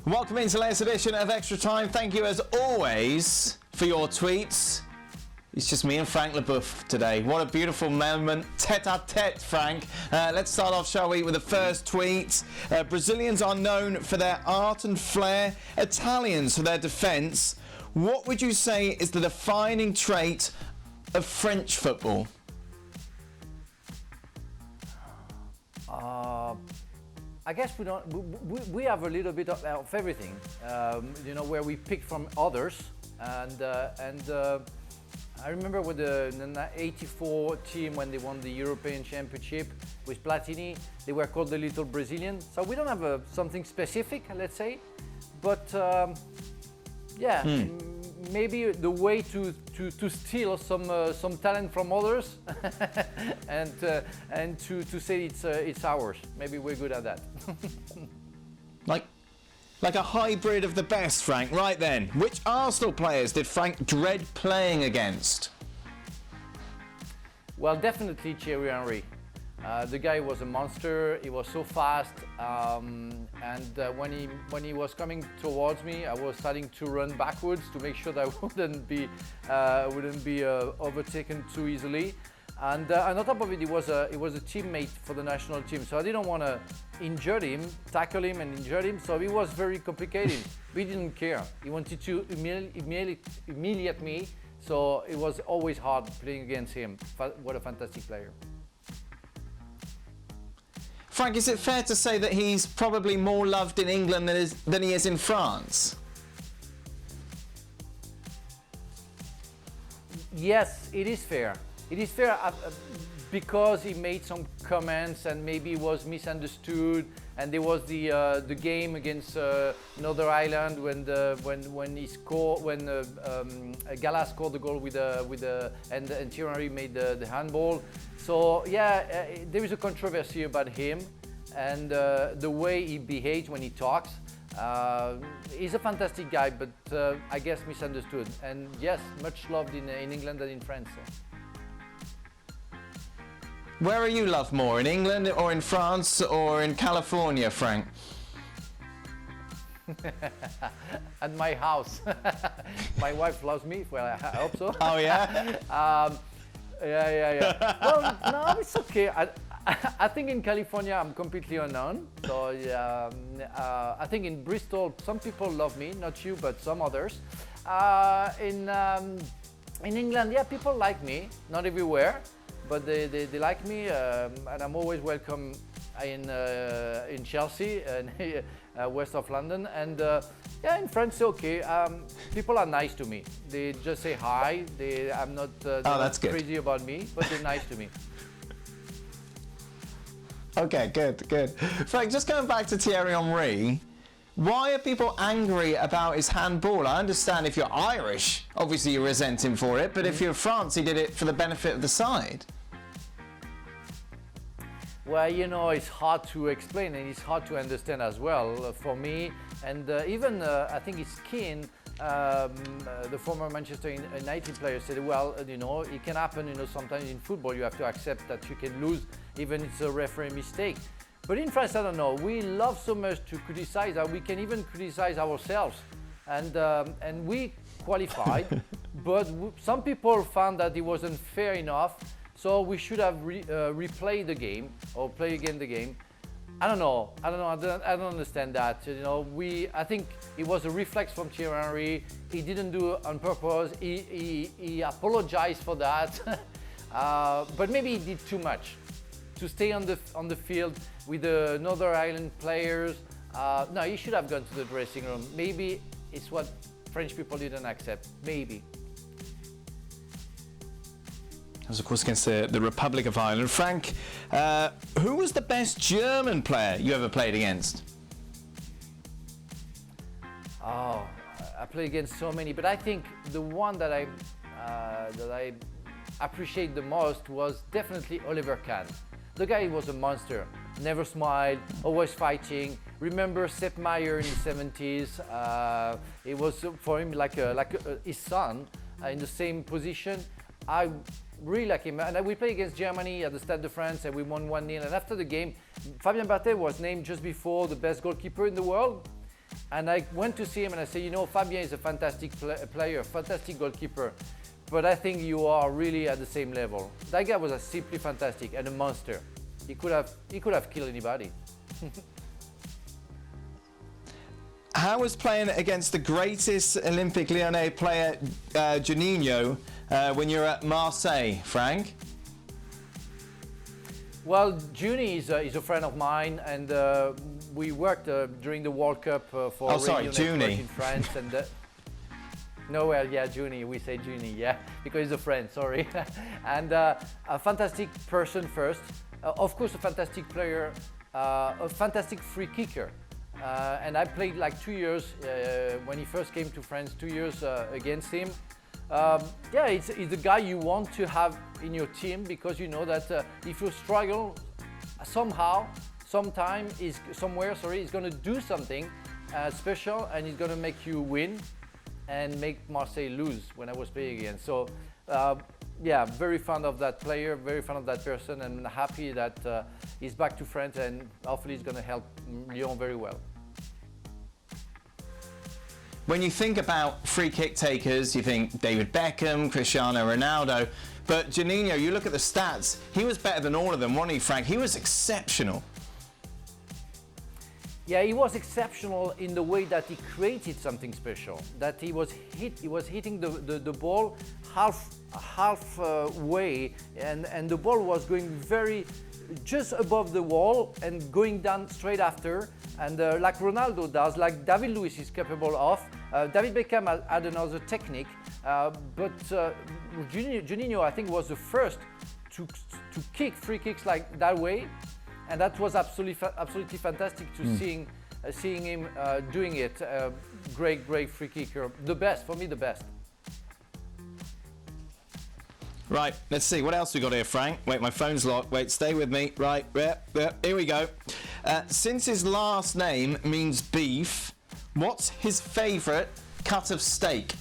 Welcome into the latest edition of Extra Time. Thank you as always for your tweets. It's just me and Frank LeBoeuf today. What a beautiful moment. Tete-a-tete, Frank. Let's start off, shall we, with the first tweet. Brazilians are known for their art and flair. Italians for their defence. What would you say is the defining trait of French football? I guess we have a little bit of everything, where we pick from others. And I remember with the 84 team when they won the European Championship with Platini, they were called the Little Brazilian. So we don't have something specific, let's say, but maybe the way to steal some talent from others and to say it's ours. Maybe we're good at that. Like a hybrid of the best, Frank. Right then, which Arsenal players did Frank dread playing against? Well, definitely Thierry Henry. The guy was a monster. He was so fast, and when he was coming towards me, I was starting to run backwards to make sure that I wouldn't be overtaken too easily. And on top of it, he was a teammate for the national team, so I didn't want to tackle him and injure him. So it was very complicated. We didn't care. He wanted to humiliate me, so it was always hard playing against him. What a fantastic player. Frank, is it fair to say that he's probably more loved in England than he is in France? Yes, it is fair. It is fair because he made some comments and maybe was misunderstood. And there was the game against Northern Ireland when Gala scored the goal and Thierry Henry made the handball. So there is a controversy about him and the way he behaves when he talks. He's a fantastic guy, but I guess misunderstood. And yes, much loved in England than in France. Where are you loved more, in England or in France or in California, Frank? At my house. My wife loves me, well, I hope so. Oh, yeah? Yeah. Well, no, it's okay. I think in California I'm completely unknown. So I think in Bristol some people love me, not you, but some others. In England, people like me, not everywhere. But they like me, and I'm always welcome in Chelsea and west of London. And in France, okay. People are nice to me. They just say hi. I'm not that's good. Crazy about me, but they're nice to me. Okay, good. Frank, just going back to Thierry Henry, why are people angry about his handball? I understand if you're Irish, obviously you resent him for it, but if you're France, he did it for the benefit of the side. Well, it's hard to explain and it's hard to understand as well for me. And even I think it's Keane, the former Manchester United player, said, well, it can happen, sometimes in football you have to accept that you can lose, even if it's a referee mistake. But in France, I don't know, we love so much to criticize that we can even criticize ourselves. And we qualified, but some people found that it wasn't fair enough. So we should have replayed the game or play again the game. I don't know. I don't understand that. I think it was a reflex from Thierry Henry. He didn't do it on purpose. He apologized for that. But maybe he did too much to stay on the field with the Northern Ireland players. No, he should have gone to the dressing room. Maybe it's what French people didn't accept. Maybe. That was, of course, against the Republic of Ireland. Frank, who was the best German player you ever played against? Oh, I played against so many, but I think the one that I appreciate the most was definitely Oliver Kahn. The guy was a monster. Never smiled, always fighting. Remember Sepp Maier in the 70s? It was for him like his son in the same position. I really like him. And we played against Germany at the Stade de France and we won 1-0. And after the game, Fabien Barthez was named just before the best goalkeeper in the world. And I went to see him and I said, you know, Fabien is a fantastic player, fantastic goalkeeper, but I think you are really at the same level. That guy was simply fantastic and a monster. He could have killed anybody. How was playing against the greatest Olympique Lyonnais player, Juninho, when you're at Marseille, Frank? Well, Juni is a friend of mine, and we worked during the World Cup for Radio Network in France. And no, well, yeah, Juni. We say Juni, yeah, because he's a friend. Sorry, and a fantastic person first. Of course, a fantastic player, a fantastic free kicker. And I played like 2 years when he first came to France. 2 years against him. Yeah, it's a guy you want to have in your team because you know that if you struggle sometime, he's going to do something special and he's going to make you win and make Marseille lose when I was playing again. So, yeah, very fond of that player, very fond of that person, and happy that he's back to France and hopefully he's going to help Lyon very well. When you think about free kick takers, you think David Beckham, Cristiano Ronaldo, but Juninho, you look at the stats, he was better than all of them, wasn't he, Frank? He was exceptional. Yeah, he was exceptional in the way that he created something special. That he was hitting the ball halfway, and the ball was going just above the wall and going down straight after. And like Ronaldo does, like David Luiz is capable of. David Beckham had another technique, but Juninho, I think, was the first to kick free kicks like that way, and that was absolutely fantastic to seeing him doing it. Great free kicker, the best for me, the best. Right, let's see, what else we got here, Frank? Wait, my phone's locked. Wait, stay with me. Right, here we go. Since his last name means beef, what's his favourite cut of steak?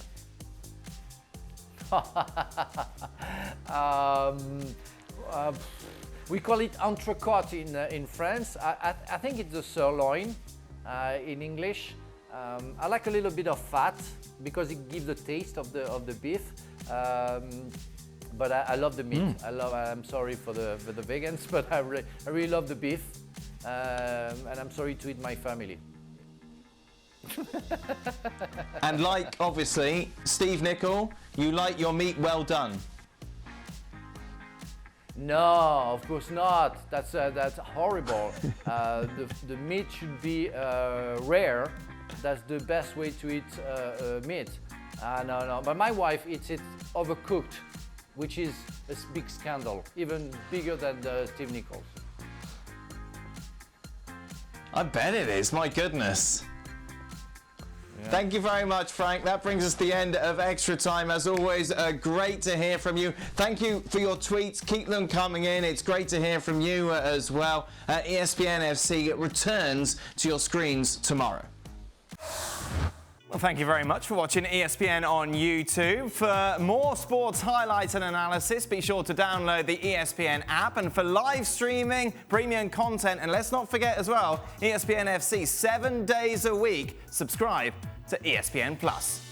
We call it entrecôte in France. I think it's the sirloin in English. I like a little bit of fat because it gives the taste of the beef. But I love the meat. I'm sorry for the vegans, but I really love the beef, and I'm sorry to eat my family. And like, obviously, Steve Nicol, you like your meat well done. No, of course not. That's horrible. The meat should be rare. That's the best way to eat meat. No. But my wife eats it overcooked, which is a big scandal, even bigger than Steve Nicol's. I bet it is, my goodness. Yeah. Thank you very much, Frank. That brings us to the end of Extra Time. As always, great to hear from you. Thank you for your tweets. Keep them coming in. It's great to hear from you as well. ESPN FC returns to your screens tomorrow. Well, thank you very much for watching ESPN on YouTube. For more sports highlights and analysis, be sure to download the ESPN app. And for live streaming, premium content, and let's not forget as well, ESPN FC 7 days a week. Subscribe to ESPN+.